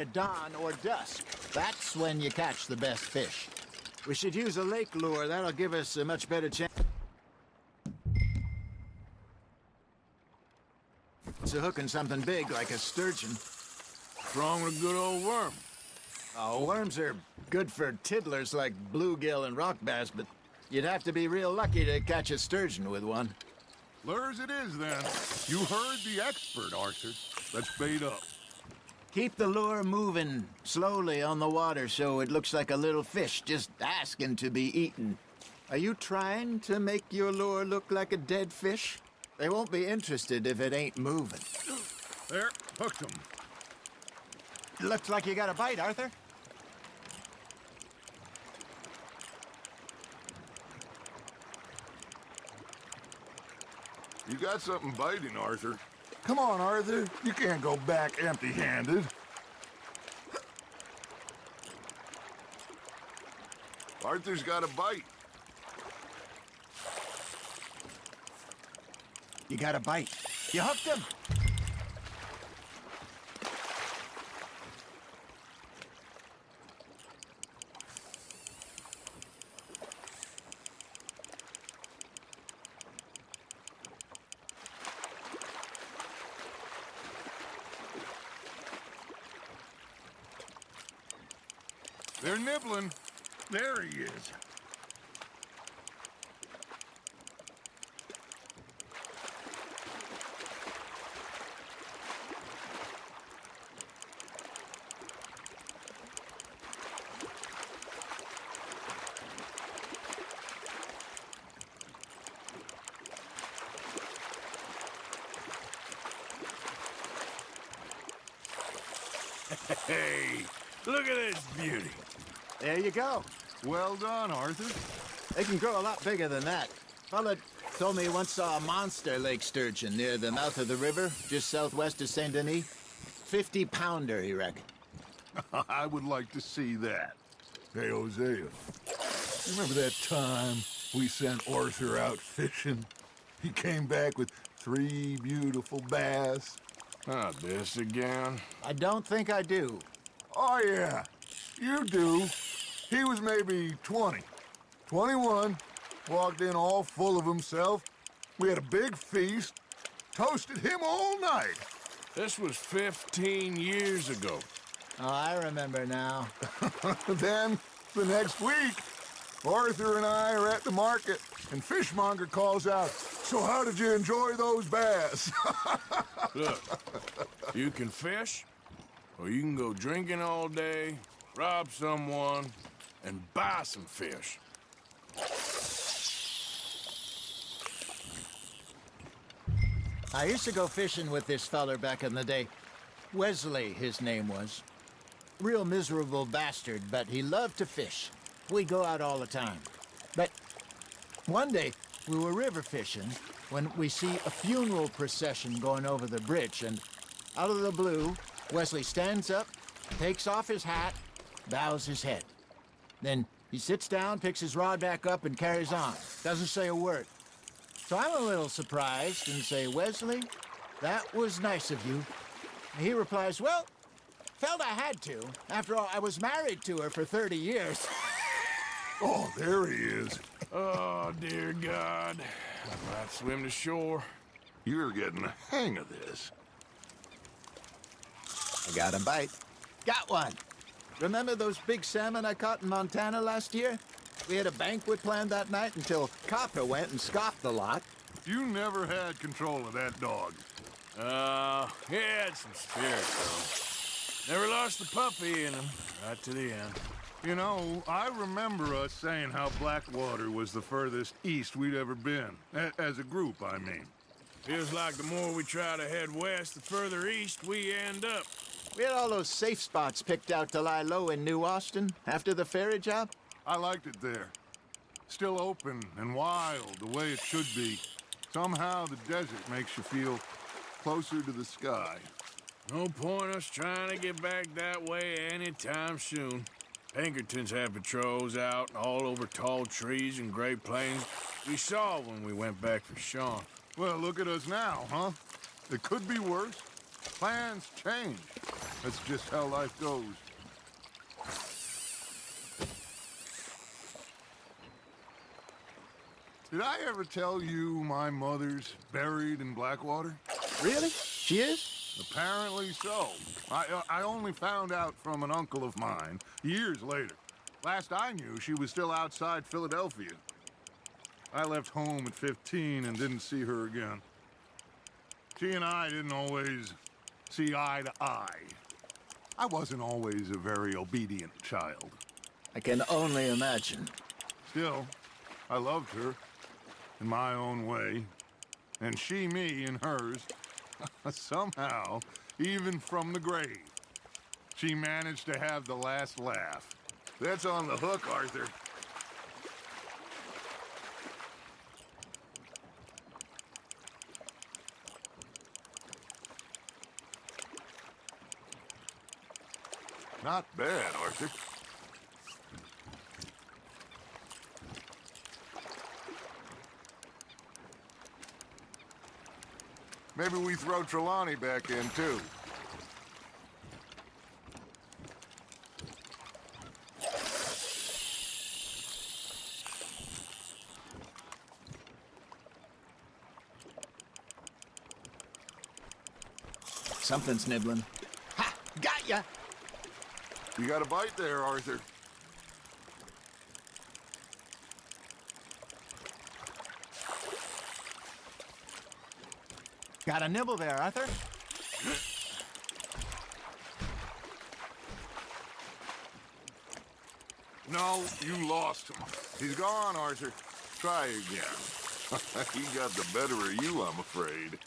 At dawn or dusk, that's when you catch the best fish. We should use a lake lure. That'll give us a much better chance of hooking something big like a sturgeon. What's wrong with a good old worm? Oh, worms are good for tiddlers like bluegill and rock bass, but you'd have to be real lucky to catch a sturgeon with one. Lures it is, then. You heard the expert, Arthur. Let's bait up. Keep the lure moving slowly on the water so it looks like a little fish just asking to be eaten. Are you trying to make your lure look like a dead fish? They won't be interested if it ain't moving. There, hooked him. Looks like you got a bite, Arthur. You got something biting, Arthur. Come on, Arthur. You can't go back empty-handed. Arthur's got a bite. You got a bite. You hooked him. They're nibbling. There he is. Hey, look at this beauty. There you go. Well done, Arthur. They can grow a lot bigger than that. Fella told me he once saw a monster lake sturgeon near the mouth of the river, just southwest of Saint Denis. 50-pounder, he reckoned. I would like to see that. Hey, Hosea. Remember that time we sent Arthur out fishing? He came back with 3 beautiful bass. Not this again. I don't think I do. Oh, yeah. You do. He was maybe 20. 21. Walked in all full of himself. We had a big feast. Toasted him all night. This was 15 years ago. Oh, I remember now. Then, the next week, Arthur and I are at the market, and Fishmonger calls out, "So how did you enjoy those bass?" Look, you can fish, or you can go drinking all day, rob someone, and buy some fish. I used to go fishing with this feller back in the day. Wesley, his name was. Real miserable bastard, but he loved to fish. We go out all the time. But one day, we were river fishing when we see a funeral procession going over the bridge, and out of the blue, Wesley stands up, takes off his hat, bows his head. Then he sits down, picks his rod back up, and carries on. Doesn't say a word. So I'm a little surprised and say, "Wesley, that was nice of you." And he replies, "Well, felt I had to. After all, I was married to her for 30 years. Oh, there he is. Oh, dear God. I might swim to shore. You're getting the hang of this. I got a bite. Got one. Remember those big salmon I caught in Montana last year? We had a banquet planned that night until Copper went and scoffed the lot. You never had control of that dog. He had some spirit, though. Never lost the puppy in him, right to the end. You know, I remember us saying how Blackwater was the furthest east we'd ever been. As a group, I mean. Feels like the more we try to head west, the further east we end up. We had all those safe spots picked out to lie low in New Austin after the ferry job. I liked it there. Still open and wild, the way it should be. Somehow the desert makes you feel closer to the sky. No point us trying to get back that way anytime soon. Pinkertons had patrols out all over tall trees and Great Plains. We saw when we went back for Sean. Well, look at us now, huh? It could be worse. Plans change. That's just how life goes. Did I ever tell you my mother's buried in Blackwater? Really? She is? Apparently so. I only found out from an uncle of mine years later. Last I knew, she was still outside Philadelphia. I left home at 15 and didn't see her again. She and I didn't always see eye to eye. I wasn't always a very obedient child. I can only imagine. Still, I loved her in my own way, and she me in hers. Somehow, even from the grave, she managed to have the last laugh. That's on the hook, Arthur. Not bad, Arthur. Maybe we throw Trelawney back in, too. Something's nibbling. Ha! Got ya! You got a bite there, Arthur. Got a nibble there, Arthur. No, you lost him. He's gone, Arthur. Try again. He got the better of you, I'm afraid.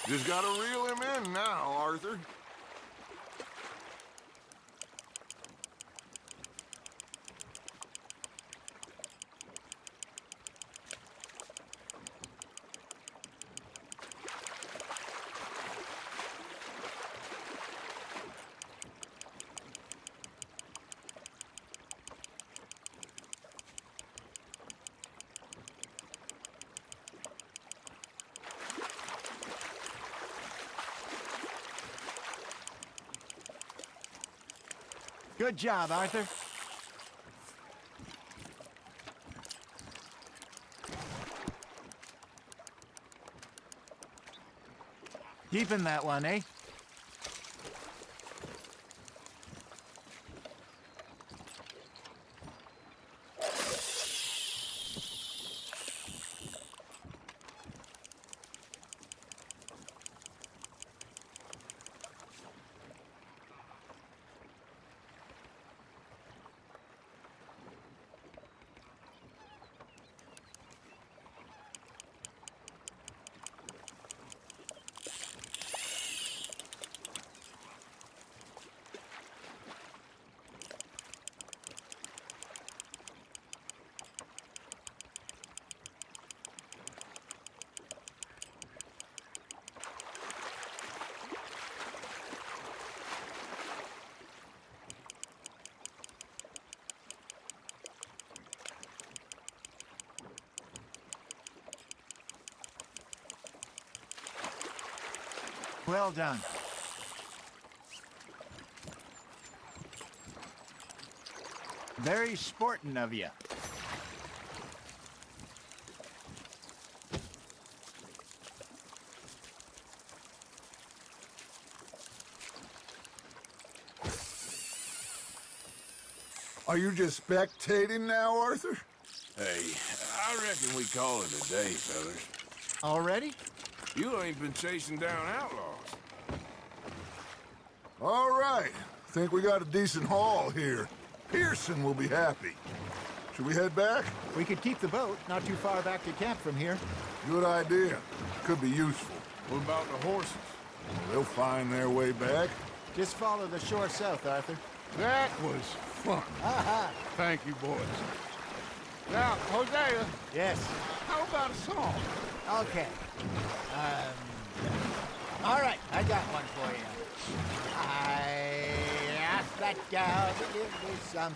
Just gotta reel him in now, Arthur. Good job, Arthur. Keeping that one, eh? Well done. Very sporting of you. Are you just spectating now, Arthur? Hey, I reckon we call it a day, fellas. Already? You ain't been chasing down outlaws. All right. Think we got a decent haul here. Pearson will be happy. Should we head back? We could keep the boat not too far back to camp from here. Good idea. Could be useful. What about the horses? They'll find their way back. Just follow the shore south, Arthur. That was fun. Thank you, boys. Now, Hosea, Yes. how about a song? Okay. All right, I got one for you. I asked that gal to give me some.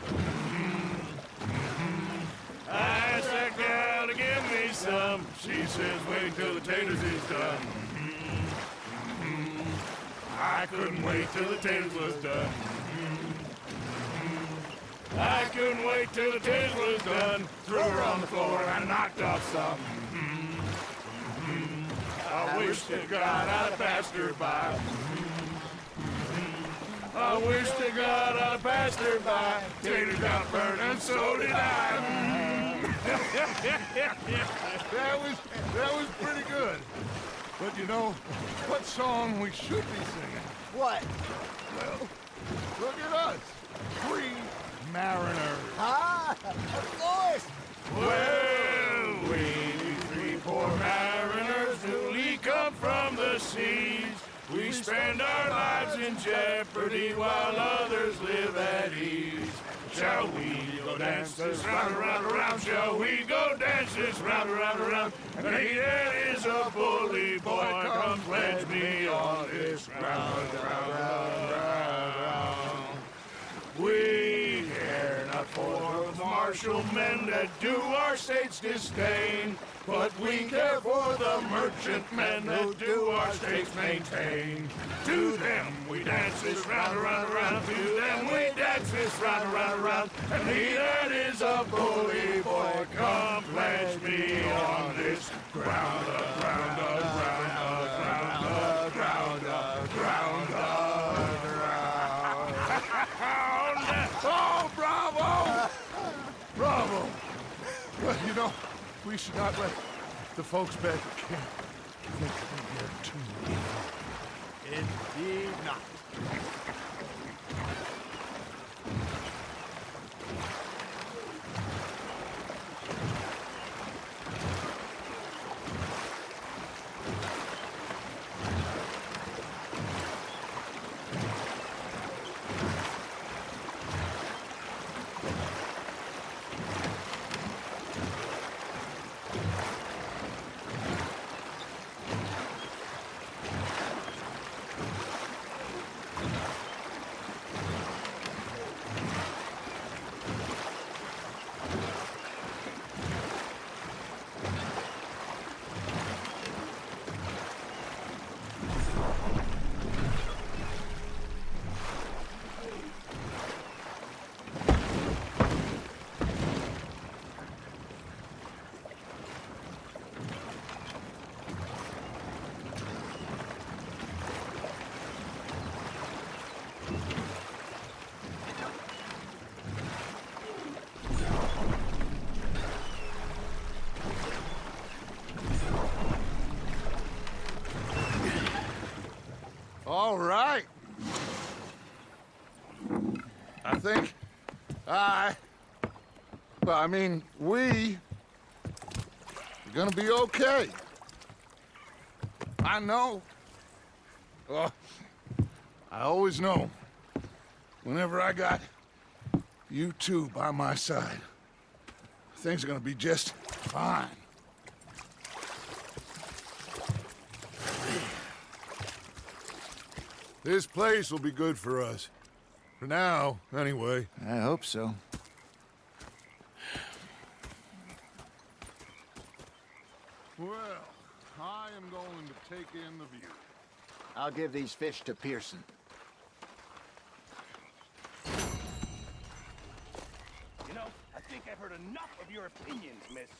I asked that gal to give me some. She says wait till the taters is done. I couldn't wait till the taters was done. I couldn't wait till the taters was done. Threw her on the floor and I knocked off some. I wish to God I'd have passed her by. I wish to God I'd have passed her by. Tater got burned and so did I. That was pretty good. But you know, what song we should be singing? What? Well, look at us. 3 mariners. Ah, of course. Well, we 3 poor mariners newly come from the seas. We spend our lives in jeopardy while others live at ease. Shall we go dance this round, around, around? Shall we go dance this round, around, around? And he that is a bully boy, come pledge me on this round, round, round, round. We care not for the martial men that do our state's disdain, but we care for the merchant men who do our states maintain. To them we dance this round, around, around. To them we dance this round, around, around. And he that is a bully boy, come pledge me on this ground, ground, ground, ground, ground, ground, ground, Oh, bravo! Bravo! Well, you know, we should not let the folks back at camp think we're too late. Indeed not. All right. I think we are gonna be okay. I know. Well, I always know. Whenever I got you two by my side, things are gonna be just fine. This place will be good for us. For now, anyway. I hope so. Well, I am going to take in the view. I'll give these fish to Pearson. of your opinions, miss.